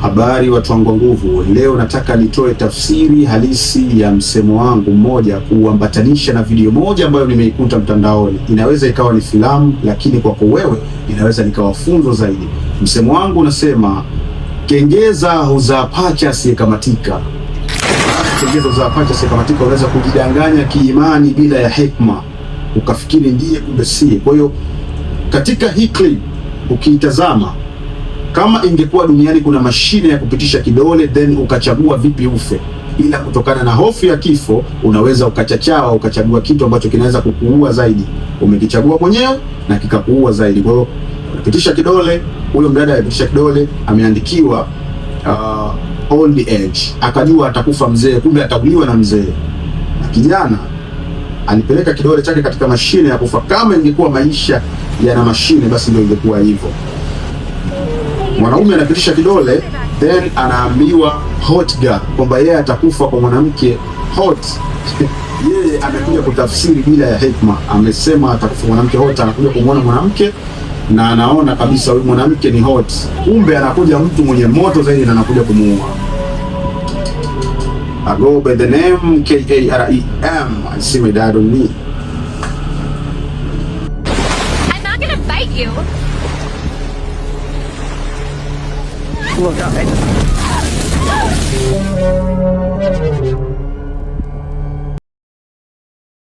Habari watu wangu nguvu, leo nataka nitoe tafsiri halisi ya msemo wangu mmoja kuambatanisha na video moja ambayo nimeikuta mtandaoni. Inaweza ikawa ni filamu, lakini kwako wewe inaweza nikawa funzo zaidi. Msemo wangu unasema, kengeza huzaa pacha asiyekamatika. Kengeza huzaa pacha asiyekamatika. Unaweza kujidanganya kiimani bila ya hekima, ukafikiri ndiye kumbe si. Kwa hiyo katika hii clip ukiitazama, kama ingekuwa duniani kuna mashine ya kupitisha kidole, then ukachagua vipi ufe, ila kutokana na hofu ya kifo unaweza ukachachawa, ukachagua kitu ambacho kinaweza kukuua zaidi. Umekichagua mwenyewe na kikakuua zaidi. Kwa hiyo unapitisha kidole, huyo mdada alipitisha kidole, ameandikiwa old age, akajua atakufa mzee, kumbe atauliwa na mzee. Na kijana alipeleka kidole chake katika mashine ya kufa. Kama ingekuwa maisha yana mashine, basi ndio ingekuwa hivyo. Mwanaume anapitisha kidole, then anaambiwa hot girl, kwamba yeye atakufa kwa mwanamke hot. Yeye amekuja kutafsiri bila ya hekima, amesema atakufa mwanamke hot. Anakuja kumwona mwanamke na anaona kabisa huyu mwanamke ni hot, kumbe anakuja mtu mwenye moto zaidi na anakuja kumuua. I go by the name K-A-R-E-M. I see my dad on me. I'm not gonna fight you. Look,